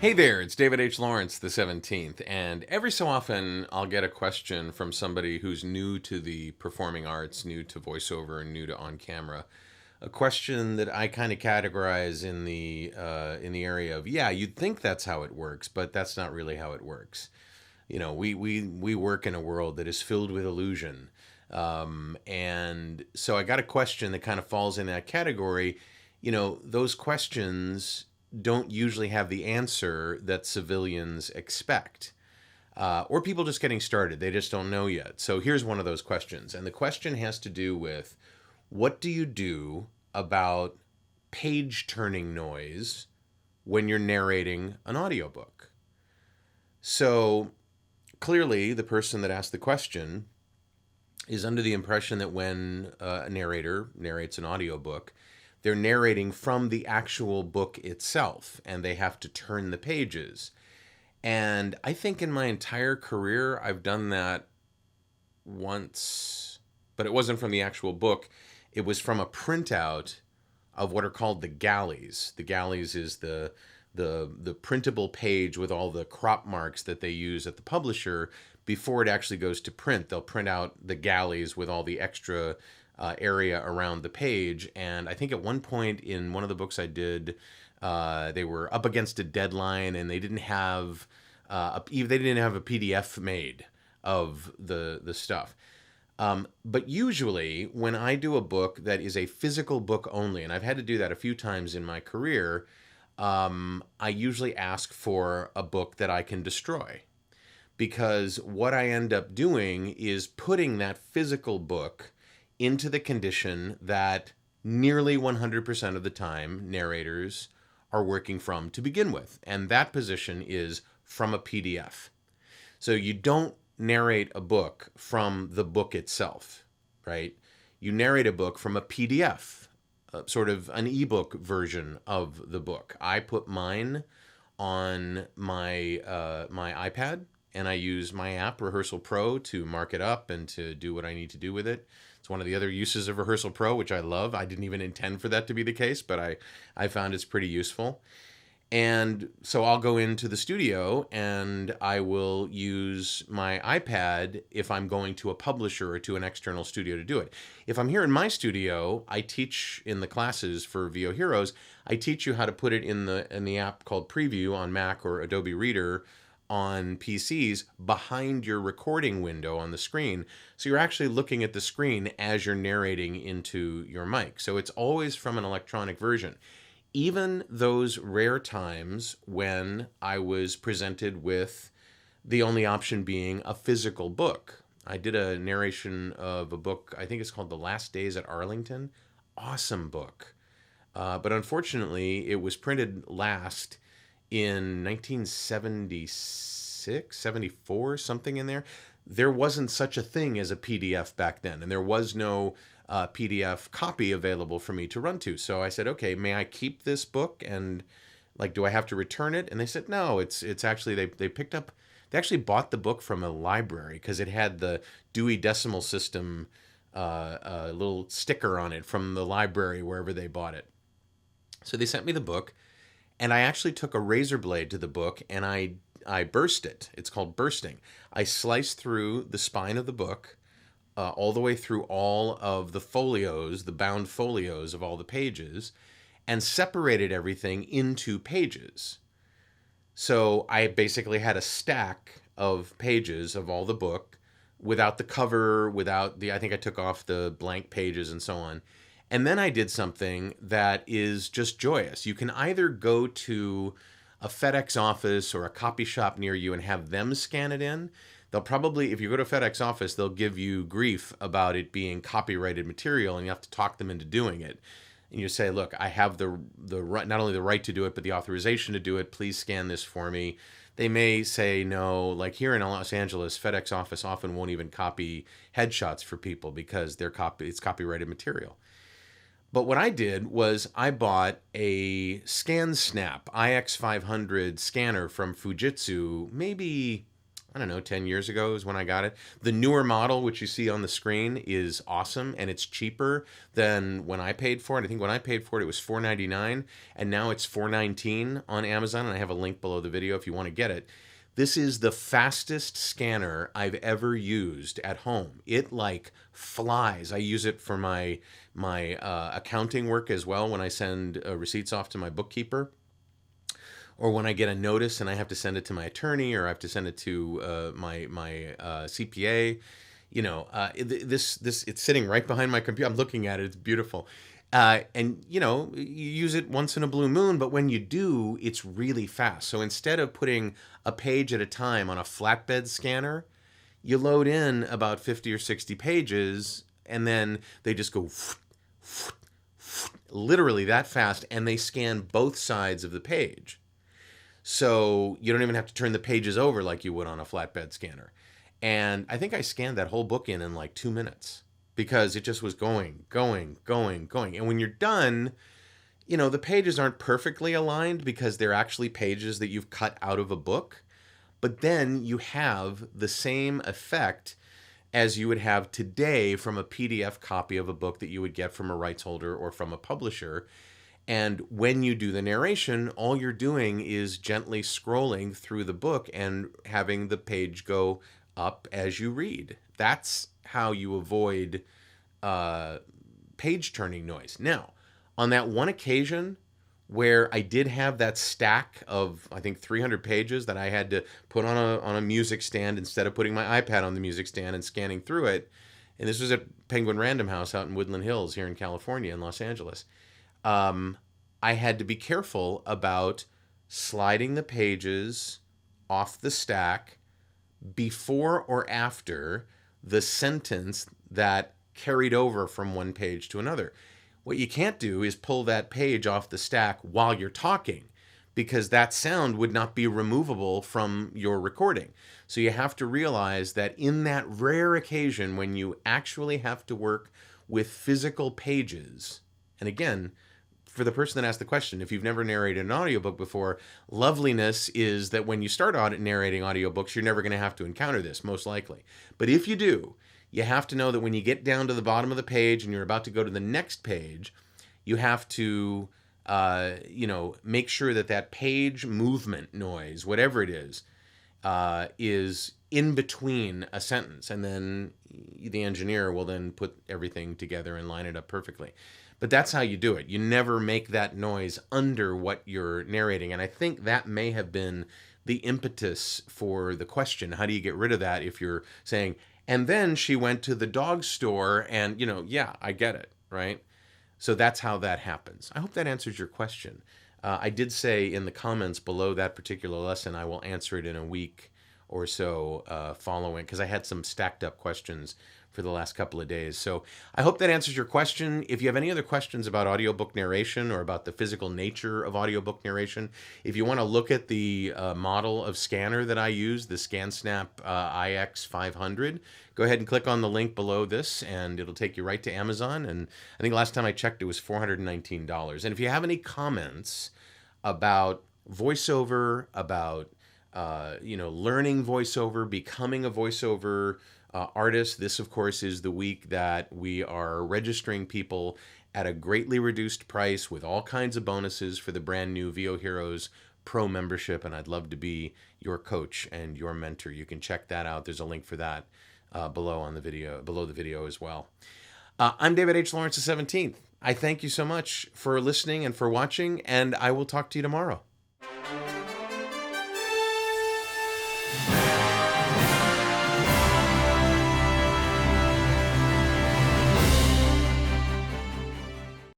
Hey there, it's David H. Lawrence, the 17th, and every so often I'll get a question from somebody who's new to the performing arts, new to voiceover, and new to on camera. A question that I kind of categorize in the area of, yeah, you'd think that's how it works, but that's not really how it works. We work in a world that is filled with illusion. And so I got a question that kind of falls in that category. Those questions don't usually have the answer that civilians expect. Or people just getting started. They just don't know yet. So here's one of those questions. And the question has to do with what do you do about page turning noise when you're narrating an audiobook? So clearly, the person that asked the question is under the impression that when a narrator narrates an audiobook, they're narrating from the actual book itself and they have to turn the pages. And I think in my entire career, I've done that once, but it wasn't from the actual book. It was from a printout of what are called the galleys. The galleys is the printable page with all the crop marks that they use at the publisher before it actually goes to print. They'll print out the galleys with all the extra area around the page. And I think at one point in one of the books I did, they were up against a deadline and they didn't have a PDF made of the stuff. But usually, when I do a book that is a physical book only, and I've had to do that a few times in my career, I usually ask for a book that I can destroy. Because what I end up doing is putting that physical book into the condition that nearly 100% of the time narrators are working from to begin with. And that position is from a PDF. So you don't narrate a book from the book itself, right? You narrate a book from a PDF, sort of an ebook version of the book. I put mine on my iPad, and I use my app, Rehearsal Pro, to mark it up and to do what I need to do with it. It's one of the other uses of Rehearsal Pro, which I love. I didn't even intend for that to be the case, but I found it's pretty useful. And so I'll go into the studio and I will use my iPad if I'm going to a publisher or to an external studio to do it. If I'm here in my studio, I teach in the classes for VO Heroes, I teach you how to put it in the app called Preview on Mac or Adobe Reader on PCs behind your recording window on the screen. So you're actually looking at the screen as you're narrating into your mic. So it's always from an electronic version. Even those rare times when I was presented with the only option being a physical book. I did a narration of a book, I think it's called The Last Days at Arlington. Awesome book. But unfortunately, it was printed last in 1976, 74, something in there. There wasn't such a thing as a PDF back then, and there was no PDF copy available for me to run to. So I said, okay, may I keep this book? And like, do I have to return it? And they said, no, it's actually, they actually bought the book from a library because it had the Dewey Decimal System little sticker on it from the library wherever they bought it. So they sent me the book. And I actually took a razor blade to the book and I burst it. It's called bursting. I sliced through the spine of the book, all the way through all of the folios, the bound folios of all the pages, and separated everything into pages. So I basically had a stack of pages of all the book without the cover, I think I took off the blank pages and so on. And then I did something that is just joyous. You can either go to a FedEx office or a copy shop near you and have them scan it in. They'll probably, if you go to a FedEx office, they'll give you grief about it being copyrighted material and you have to talk them into doing it. And you say, look, I have the right, not only the right to do it, but the authorization to do it. Please scan this for me. They may say no. Like here in Los Angeles, FedEx office often won't even copy headshots for people because it's copyrighted material. But what I did was I bought a ScanSnap IX500 scanner from Fujitsu maybe I don't know, 10 years ago is when I got it. The newer model, which you see on the screen, is awesome, and it's cheaper than when I paid for it. I think when I paid for it, it was $4.99, and now it's $4.19 on Amazon, and I have a link below the video if you want to get it. This is the fastest scanner I've ever used at home. It like flies. I use it for my accounting work as well when I send receipts off to my bookkeeper, or when I get a notice and I have to send it to my attorney, or I have to send it to my CPA. You know, this it's sitting right behind my computer. I'm looking at it. It's beautiful. And you know, you use it once in a blue moon, but when you do, it's really fast. So instead of putting a page at a time on a flatbed scanner, you load in about 50 or 60 pages, and then they just go literally that fast, and they scan both sides of the page. So you don't even have to turn the pages over like you would on a flatbed scanner. And I think I scanned that whole book in like 2 minutes because it just was going. And when you're done, you know, the pages aren't perfectly aligned because they're actually pages that you've cut out of a book. But then you have the same effect as you would have today from a PDF copy of a book that you would get from a rights holder or from a publisher. And when you do the narration, all you're doing is gently scrolling through the book and having the page go up as you read. That's how you avoid page turning noise. Now, on that one occasion where I did have that stack of, I think, 300 pages that I had to put on a music stand instead of putting my iPad on the music stand and scanning through it, and this was at Penguin Random House out in Woodland Hills here in California in Los Angeles, I had to be careful about sliding the pages off the stack before or after the sentence that carried over from one page to another. What you can't do is pull that page off the stack while you're talking, because that sound would not be removable from your recording. So you have to realize that in that rare occasion when you actually have to work with physical pages, and again, for the person that asked the question, if you've never narrated an audiobook before, loveliness is that when you start narrating audiobooks, you're never going to have to encounter this, most likely. But if you do, you have to know that when you get down to the bottom of the page and you're about to go to the next page, you have to, make sure that that page movement noise, whatever it is in between a sentence. And then the engineer will then put everything together and line it up perfectly. But that's how you do it. You never make that noise under what you're narrating. And I think that may have been the impetus for the question. How do you get rid of that if you're saying, and then she went to the dog store and, yeah, I get it, right? So that's how that happens. I hope that answers your question. I did say in the comments below that particular lesson, I will answer it in a week or so following, because I had some stacked up questions for the last couple of days. So I hope that answers your question. If you have any other questions about audiobook narration or about the physical nature of audiobook narration, if you want to look at the model of scanner that I use, the ScanSnap IX500, go ahead and click on the link below this and it'll take you right to Amazon. And I think last time I checked, it was $419. And if you have any comments about voiceover, about learning voiceover, becoming a voiceover artist, this, of course, is the week that we are registering people at a greatly reduced price with all kinds of bonuses for the brand new VO Heroes Pro membership, and I'd love to be your coach and your mentor. You can check that out. There's a link for that below the video as well. I'm David H. Lawrence the 17th. I thank you so much for listening and for watching, and I will talk to you tomorrow.